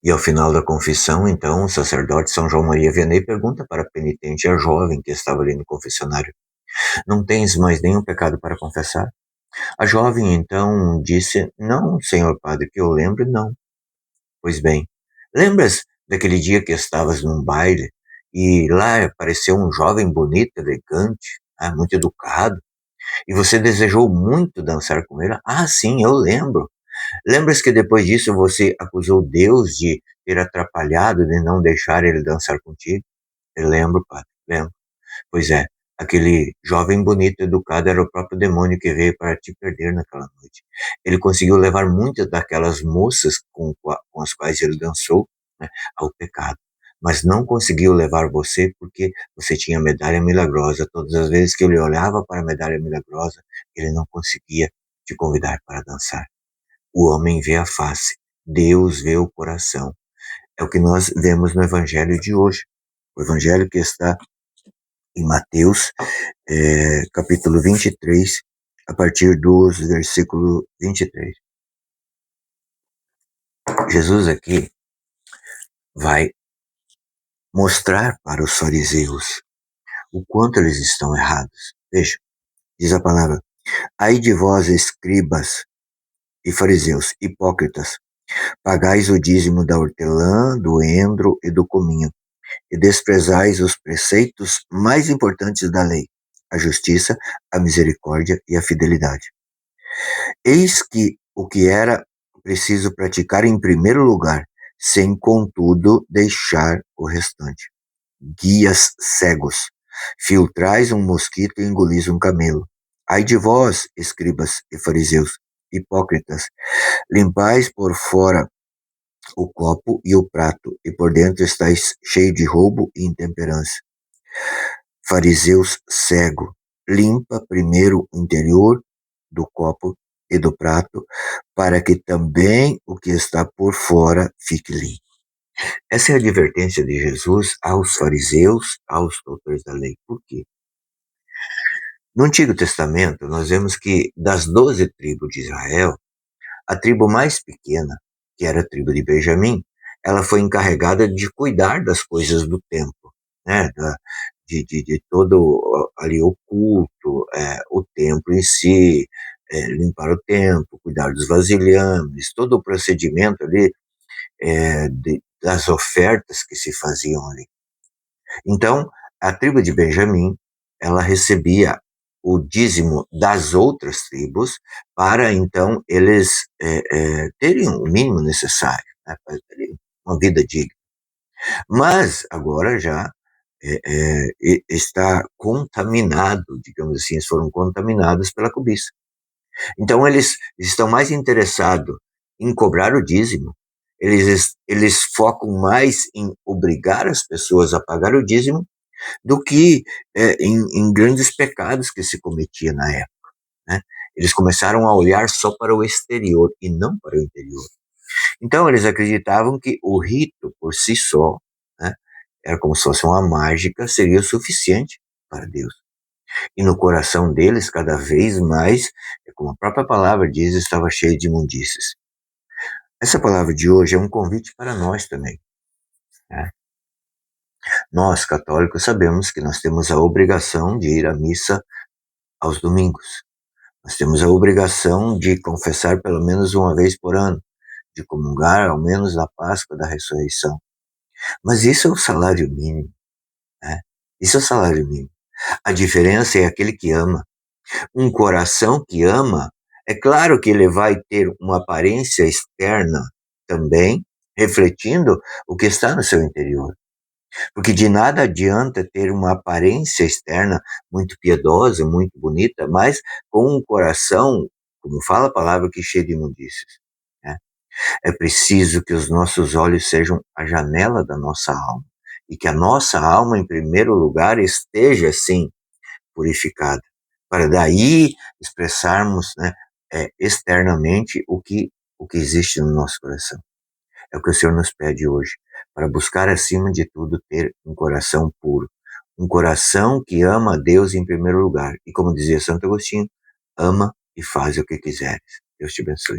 E ao final da confissão, então, o sacerdote São João Maria Vianney pergunta para a penitente, a jovem que estava ali no confessionário: não tens mais nenhum pecado para confessar? A jovem então disse: não, senhor padre, que eu lembre, não. Pois bem, lembras daquele dia que estavas num baile e lá apareceu um jovem bonito, elegante, muito educado, e você desejou muito dançar com ele? Ah, sim, eu lembro. Lembras que depois disso você acusou Deus de ter atrapalhado, de não deixar ele dançar contigo? Eu lembro, padre, lembro. Pois é, aquele jovem bonito, educado, era o próprio demônio que veio para te perder naquela noite. Ele conseguiu levar muitas daquelas moças com as quais ele dançou, né, ao pecado. Mas não conseguiu levar você porque você tinha a medalha milagrosa. Todas as vezes que ele olhava para a medalha milagrosa, ele não conseguia te convidar para dançar. O homem vê a face, Deus vê o coração. É o que nós vemos no evangelho de hoje. O evangelho que está em Mateus, capítulo 23, a partir do versículo 23. Jesus aqui vai mostrar para os fariseus o quanto eles estão errados. Veja, diz a palavra: ai de vós, escribas e fariseus, hipócritas, pagais o dízimo da hortelã, do endro e do cominho, e desprezais os preceitos mais importantes da lei, a justiça, a misericórdia e a fidelidade. Eis que era preciso praticar em primeiro lugar, sem contudo deixar o restante. Guias cegos, filtrais um mosquito e engolis um camelo. Ai de vós, escribas e fariseus, hipócritas, limpais por fora o copo e o prato, e por dentro estáis cheio de roubo e intemperança. Fariseus cego, limpa primeiro o interior do copo e do prato, para que também o que está por fora fique limpo. Essa é a advertência de Jesus aos fariseus, aos doutores da lei. Por quê? No Antigo Testamento, nós vemos que das 12 tribos de Israel, a tribo mais pequena, que era a tribo de Benjamim, ela foi encarregada de cuidar das coisas do templo, né? De todo ali o culto, o templo em si, limpar o templo, cuidar dos vasilhames, todo o procedimento ali das ofertas que se faziam ali. Então, a tribo de Benjamim, ela recebia o dízimo das outras tribos para, então, eles terem o mínimo necessário, né, para terem uma vida digna. Mas, agora já está contaminado, digamos assim, eles foram contaminados pela cobiça. Então, eles estão mais interessados em cobrar o dízimo, eles focam mais em obrigar as pessoas a pagar o dízimo do que em grandes pecados que se cometia na época, né? Eles começaram a olhar só para o exterior e não para o interior. Então eles acreditavam que o rito por si só, né, era como se fosse uma mágica, seria o suficiente para Deus. E no coração deles, cada vez mais, como a própria palavra diz, estava cheio de imundícies. Essa palavra de hoje é um convite para nós também, né? Nós, católicos, sabemos que nós temos a obrigação de ir à missa aos domingos. Nós temos a obrigação de confessar pelo menos uma vez por ano, de comungar ao menos na Páscoa da Ressurreição. Mas isso é o salário mínimo, né? Isso é o salário mínimo. A diferença é aquele que ama. Um coração que ama, é claro que ele vai ter uma aparência externa também, refletindo o que está no seu interior. Porque de nada adianta ter uma aparência externa muito piedosa, muito bonita, mas com um coração, como fala a palavra, que cheio de imundícias, né? É preciso que os nossos olhos sejam a janela da nossa alma e que a nossa alma, em primeiro lugar, esteja, sim, purificada, para daí expressarmos, né, externamente o que existe no nosso coração. É o que o Senhor nos pede hoje, para buscar acima de tudo ter um coração puro, um coração que ama a Deus em primeiro lugar. E como dizia Santo Agostinho, ama e faz o que quiseres. Deus te abençoe.